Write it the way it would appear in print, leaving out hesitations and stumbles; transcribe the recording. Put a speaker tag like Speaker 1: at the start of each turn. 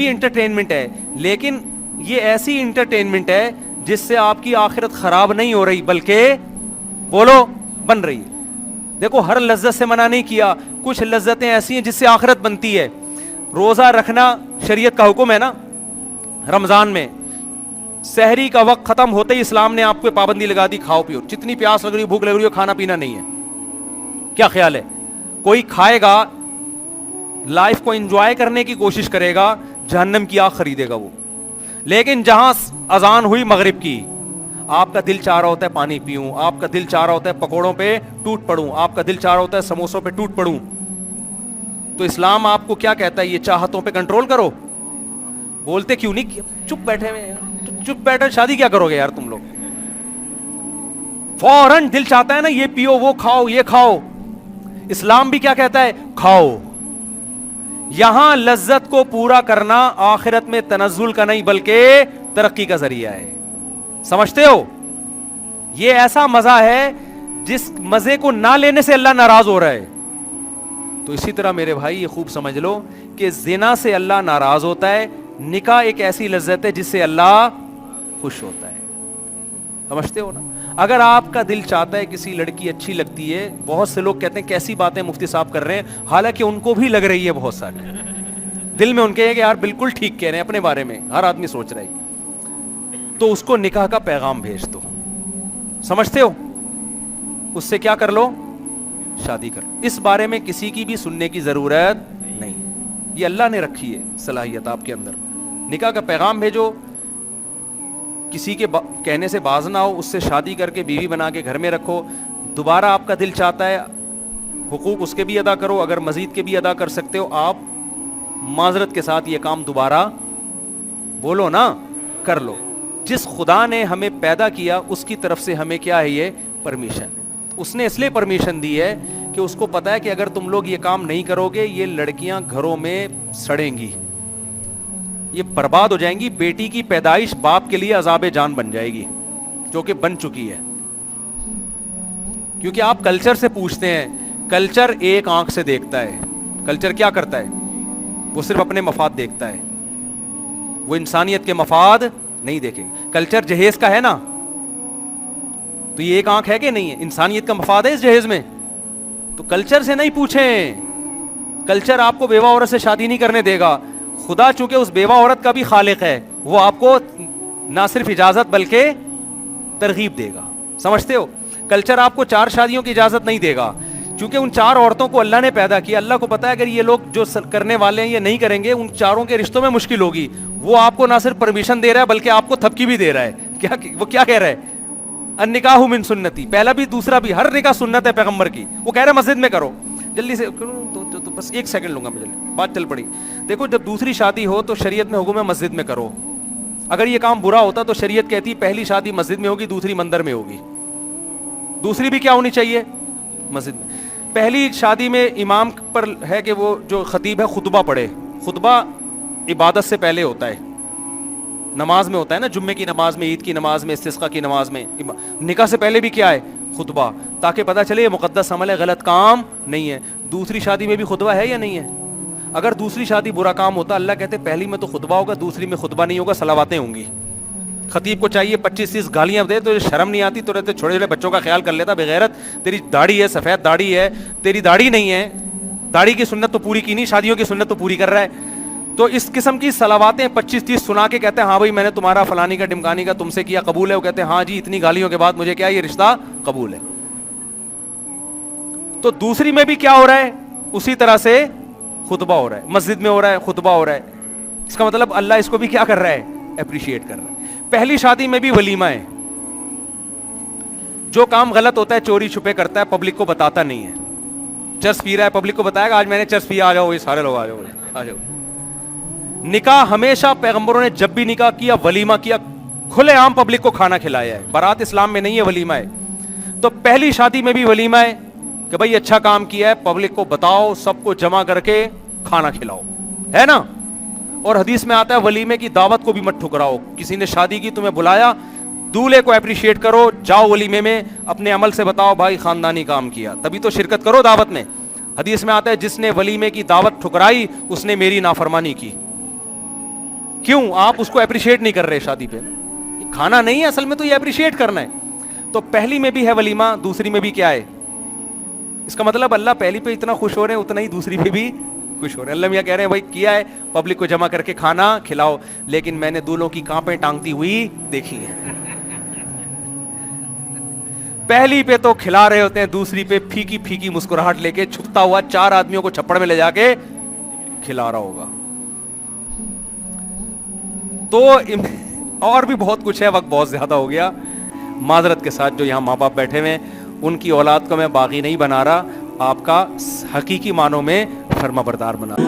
Speaker 1: بھی انٹرٹینمنٹ ہے, لیکن یہ ایسی انٹرٹینمنٹ ہے جس سے آپ کی آخرت خراب نہیں ہو رہی بلکہ بولو بن رہی ہے. دیکھو ہر لذت سے منع نہیں کیا, کچھ لذتیں ایسی ہیں جس سے آخرت بنتی ہے. روزہ رکھنا شریعت کا حکم ہے نا. رمضان میں سحری کا وقت ختم ہوتے ہی اسلام نے آپ کو پابندی لگا دی, کھاؤ پیو, جتنی پیاس لگ رہی ہو, بھوک لگ رہی ہو, کھانا پینا نہیں ہے. کیا خیال ہے؟ کوئی کھائے گا, لائف کو انجوائے کرنے کی کوشش کرے گا, جہنم کی آگ خریدے گا وہ. لیکن جہاں اذان ہوئی مغرب کی, آپ کا دل چاہ رہا ہوتا ہے پانی پیوں, آپ کا دل چاہ رہا ہوتا ہے پکوڑوں پہ ٹوٹ پڑوں, آپ کا دل چاہ رہا ہوتا ہے سموسوں پہ ٹوٹ پڑوں, تو اسلام آپ کو کیا کہتا ہے؟ یہ چاہتوں پہ کنٹرول کرو. بولتے کیوں نہیں؟ چپ بیٹھے ہوئے, چپ بیٹھے شادی کیا کرو گے یار تم لوگ؟ فوراً دل چاہتا ہے نا یہ پیو, وہ کھاؤ, یہ کھاؤ. اسلام بھی کیا کہتا ہے؟ کھاؤ. یہاں لذت کو پورا کرنا آخرت میں تنزل کا نہیں بلکہ ترقی کا ذریعہ ہے. سمجھتے ہو؟ یہ ایسا مزہ ہے جس مزے کو نہ لینے سے اللہ ناراض ہو رہا ہے. تو اسی طرح میرے بھائی یہ خوب سمجھ لو کہ زنا سے اللہ ناراض ہوتا ہے, نکاح ایک ایسی لذت ہے جس سے اللہ خوش ہوتا ہے. سمجھتے ہو نا؟ اگر آپ کا دل چاہتا ہے کسی لڑکی اچھی لگتی ہے, بہت سے لوگ کہتے ہیں کیسی باتیں مفتی صاحب کر رہے ہیں, حالانکہ ان کو بھی لگ رہی ہے بہت ساری, دل میں ان کے ہے کہ یار بالکل ٹھیک کہہ رہے ہیں اپنے بارے میں, ہر آدمی سوچ رہا ہے, تو اس کو نکاح کا پیغام بھیج دو. سمجھتے ہو؟ اس سے کیا کر لو؟ شادی کر. اس بارے میں کسی کی بھی سننے کی ضرورت نہیں, یہ اللہ نے رکھی ہے صلاحیت آپ کے اندر. نکاح کا پیغام بھیجو, کسی کے کہنے سے باز نہ ہو, اس سے شادی کر کے بیوی بنا کے گھر میں رکھو. دوبارہ آپ کا دل چاہتا ہے حقوق اس کے بھی ادا کرو, اگر مزید کے بھی ادا کر سکتے ہو آپ معذرت کے ساتھ یہ کام دوبارہ بولو نا کر لو. جس خدا نے ہمیں پیدا کیا اس کی طرف سے ہمیں کیا ہے؟ یہ پرمیشن. اس نے اس لیے پرمیشن دی ہے کہ اس کو پتا ہے کہ اگر تم لوگ یہ کام نہیں کرو گے یہ لڑکیاں گھروں میں سڑیں گی, یہ برباد ہو جائیں گی. بیٹی کی پیدائش باپ کے لیے عذاب جان بن جائے گی, جو کہ بن چکی ہے. کیونکہ آپ کلچر سے پوچھتے ہیں, کلچر ایک آنکھ سے دیکھتا ہے. کلچر کیا کرتا ہے؟ وہ صرف اپنے مفاد دیکھتا ہے, وہ انسانیت کے مفاد نہیں دیکھے. کلچر جہیز کا ہے نا, تو یہ ایک آنکھ ہے کہ نہیں ہے؟ انسانیت کا مفاد ہے اس جہیز میں. تو کلچر سے نہیں پوچھیں, کلچر آپ کو بیوہ عورت سے شادی نہیں کرنے دے گا. خدا چونکہ اس بیوہ عورت کا بھی خالق ہے, وہ آپ کو نہ صرف اجازت بلکہ ترغیب دے گا. سمجھتے ہو؟ کلچر آپ کو 4 شادیوں کی اجازت نہیں دے گا, چونکہ ان 4 عورتوں کو اللہ نے پیدا کیا. اللہ کو پتا ہے اگر یہ لوگ جو کرنے والے ہیں یہ نہیں کریں گے, ان 4 کے رشتوں میں مشکل ہوگی. وہ آپ کو نہ صرف پرمیشن دے رہا ہے بلکہ آپ کو تھپکی بھی دے رہا ہے. وہ کیا کہہ رہا ہے؟ النکاح من سنتی, پہلا بھی دوسرا بھی, ہر نکاح سنت ہے پیغمبر کی. وہ کہہ رہا ہے مسجد میں کرو, جلدی سے تو بس 1 سیکنڈ لوں گا میں, جلدی بات چل پڑی. دیکھو جب دوسری شادی ہو تو شریعت میں حکم ہے مسجد میں کرو. اگر یہ کام برا ہوتا تو شریعت کہتی پہلی شادی مسجد میں ہوگی, دوسری مندر میں ہوگی. دوسری بھی کیا ہونی چاہیے؟ مسجد میں. پہلی شادی میں امام پر ہے کہ وہ جو خطیب ہے خطبہ پڑھے. خطبہ عبادت سے پہلے ہوتا ہے, نماز میں ہوتا ہے نا, جمعے کی نماز میں, عید کی نماز میں, استسقاء کی نماز میں. نکاح سے پہلے بھی کیا ہے؟ خطبہ, تاکہ پتہ چلے یہ مقدس عمل ہے, غلط کام نہیں ہے. دوسری شادی میں بھی خطبہ ہے یا نہیں ہے؟ اگر دوسری شادی برا کام ہوتا, اللہ کہتے پہلی میں تو خطبہ ہوگا, دوسری میں خطبہ نہیں ہوگا, صلواتیں ہوں گی. خطیب کو چاہیے 25-30 گالیاں دے, تو شرم نہیں آتی تو رہتے چھوٹے چھوٹے بچوں کا خیال کر لیتا, بغیرت تیری داڑھی ہے, سفید داڑھی ہے, تیری داڑھی نہیں ہے, داڑھی کی سنت تو پوری کی نہیں, شادیوں کی سنت تو پوری کر رہا ہے. تو اس قسم کی صلواتیں 25-30 سنا کے کہتے ہیں ہاں بھائی میں نے تمہارا فلانی کا ڈمکانی کا تم سے کیا, قبول ہے؟ وہ کہتے ہیں ہاں جی, اتنی گالیوں کے بعد مجھے کیا یہ رشتہ قبول ہے. تو دوسری میں بھی کیا ہو رہا ہے؟ اسی طرح سے خطبہ ہو رہا ہے, مسجد میں ہو رہا ہے, خطبہ ہو رہا ہے. اس کا مطلب اللہ اس کو بھی کیا کر رہا ہے؟ اپریشیٹ کر رہا ہے. پہلی شادی میں بھی ولیمہ ہے. جو کام غلط ہوتا ہے چوری چھپے کرتا ہے, پبلک کو بتاتا نہیں ہے. چرس پی رہا ہے, پبلک کو بتائے گا آج میں نے چرس پیا, آ جاؤ, یہ سارے لوگ آ جاؤ, آ جاؤ. نکاح ہمیشہ پیغمبروں نے جب بھی نکاح کیا ولیمہ کیا, کھلے عام پبلک کو کھانا کھلایا ہے. بارات اسلام میں نہیں ہے, ولیمہ ہے. تو پہلی شادی میں بھی ولیمہ ہے کہ بھائی اچھا کام کیا ہے, پبلک کو بتاؤ, سب کو جمع کر کے کھانا کھلاؤ, ہے نا. اور حدیث میں آتا ہے ولیمے کی دعوت کو بھی مت ٹھکراؤ. کسی نے شادی کی, تمہیں بلایا, دولہے کو اپریشیٹ کرو, جاؤ ولیمے میں, اپنے عمل سے بتاؤ بھائی خاندانی کام کیا, تبھی تو شرکت کرو دعوت میں. حدیث میں آتا ہے جس نے ولیمے کی دعوت ٹھکرائی اس نے میری نافرمانی کی. کیوں آپ اس کو اپریشیٹ نہیں کر رہے شادی پہ؟ کھانا نہیں ہے اصل میں تو یہ اپریشیٹ کرنا ہے. تو پہلی میں بھی ہے ولیمہ, دوسری میں بھی کیا ہے؟ اس کا مطلب اللہ پہلی پہ اتنا خوش ہو رہے ہیں اتنا ہی دوسری پہ بھی خوش ہو رہے ہیں. اللہ میاں کہہ رہے ہیں بھائی کیا ہے, پبلک کو جمع کر کے کھانا کھلاؤ, لیکن میں نے دولوں کی کانپیں ٹانگتی ہوئی دیکھی ہیں. پہلی پہ تو کھلا رہے ہوتے ہیں, دوسری پہ پھیکی پھیکی مسکراہٹ لے کے چھپتا ہوا 4 آدمیوں کو چھپڑ میں لے جا کے کھلا رہا ہوگا. تو اور بھی بہت کچھ ہے, وقت بہت زیادہ ہو گیا. معذرت کے ساتھ جو یہاں ماں باپ بیٹھے ہوئے ان کی اولاد کو میں باغی نہیں بنا رہا, آپ کا حقیقی معنوں میں فرما بردار بنا رہا.